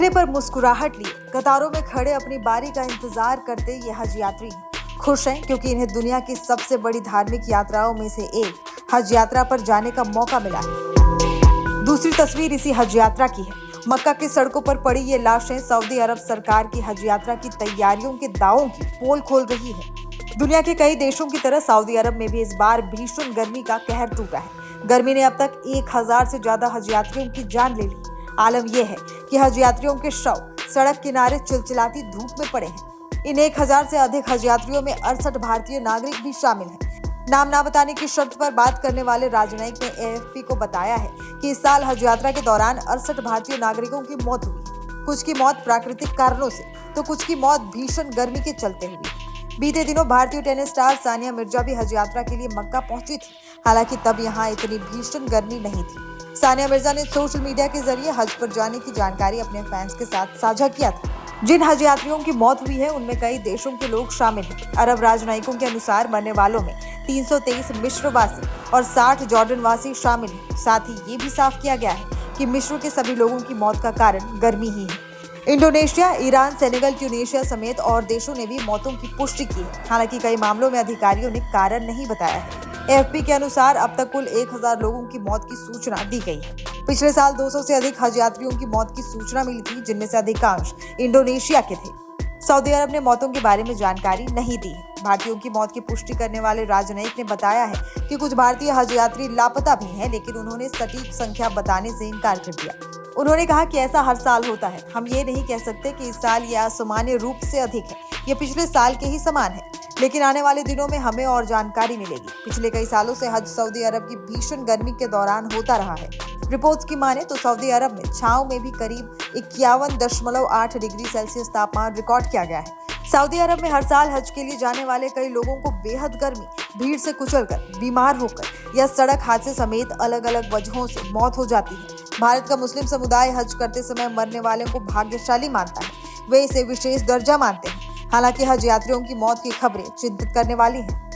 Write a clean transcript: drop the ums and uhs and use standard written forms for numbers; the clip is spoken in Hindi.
चेहरे पर मुस्कुराहट लिए कतारों में खड़े अपनी बारी का इंतजार करते ये हज यात्री खुश हैं क्योंकि इन्हें दुनिया की सबसे बड़ी धार्मिक यात्राओं में से एक हज यात्रा पर जाने का मौका मिला है। दूसरी तस्वीर इसी हज यात्रा की है। मक्का की सड़कों पर पड़ी ये लाशें सऊदी अरब सरकार की हज यात्रा की तैयारियों के दावों की पोल खोल रही है। दुनिया के कई देशों की तरह सऊदी अरब में भी इस बार भीषण गर्मी का कहर टूटा है। गर्मी ने अब तक 1000 से ज्यादा हज यात्रियों की जान ले ली। आलम यह है कि हज यात्रियों के शव सड़क किनारे चिलचिलाती धूप में पड़े हैं। इन 1000 से अधिक हज यात्रियों में 68 भारतीय नागरिक भी शामिल हैं। नाम ना बताने की शर्त पर बात करने वाले राजनयिक ने AFP को बताया है कि इस साल हज यात्रा के दौरान 68 भारतीय नागरिकों की मौत हुई। कुछ की मौत प्राकृतिक कारणों से तो कुछ की मौत भीषण गर्मी के चलते हुई। बीते दिनों भारतीय टेनिस स्टार सानिया मिर्जा भी हज यात्रा के लिए मक्का पहुंची थी। हालांकि तब यहाँ इतनी भीषण गर्मी नहीं थी। सानिया मिर्जा ने सोशल मीडिया के जरिए हज पर जाने की जानकारी अपने फैंस के साथ साझा किया था। जिन हज यात्रियों की मौत हुई है उनमें कई देशों के लोग शामिल हैं। अरब राजनयिकों के अनुसार मरने वालों में 323 मिस्र-वासी और 60 जॉर्डन-वासी शामिल हैं। साथ ही ये भी साफ किया गया है कि मिस्र के सभी लोगों की मौत का कारण गर्मी ही है। इंडोनेशिया, ईरान, सेनेगल, ट्यूनीशिया समेत और देशों ने भी मौतों की पुष्टि की है। हालांकि कई मामलों में अधिकारियों ने कारण नहीं बताया है। AFP के अनुसार अब तक कुल 1000 लोगों की मौत की सूचना दी गई है। पिछले साल 200 से अधिक हज यात्रियों की मौत की सूचना मिली थी, जिनमें से अधिकांश इंडोनेशिया के थे। सऊदी अरब ने मौतों के बारे में जानकारी नहीं दी है। भारतीयों की मौत की पुष्टि करने वाले राजनयिक ने बताया है कि कुछ भारतीय हज यात्री लापता भी हैं, लेकिन उन्होंने सटीक संख्या बताने से इनकार कर दिया। उन्होंने कहा कि ऐसा हर साल होता है। हम ये नहीं कह सकते कि इस साल यह असामान्य रूप से अधिक है। ये पिछले साल के ही समान है, लेकिन आने वाले दिनों में हमें और जानकारी मिलेगी। पिछले कई सालों से हज सऊदी अरब की भीषण गर्मी के दौरान होता रहा है। रिपोर्ट्स की माने तो सऊदी अरब में छांव में भी करीब 51.8 डिग्री सेल्सियस तापमान रिकॉर्ड किया गया है। सऊदी अरब में हर साल हज के लिए जाने वाले कई लोगों को बेहद गर्मी, भीड़ से कुचलकर, बीमार होकर या सड़क हादसे समेत अलग अलग वजहों से मौत हो जाती है। भारत का मुस्लिम समुदाय हज करते समय मरने वालों को भाग्यशाली मानता है। वे इसे विशेष दर्जा मानते हैं। हालांकि हज यात्रियों की मौत की खबरें चिंतित करने वाली हैं।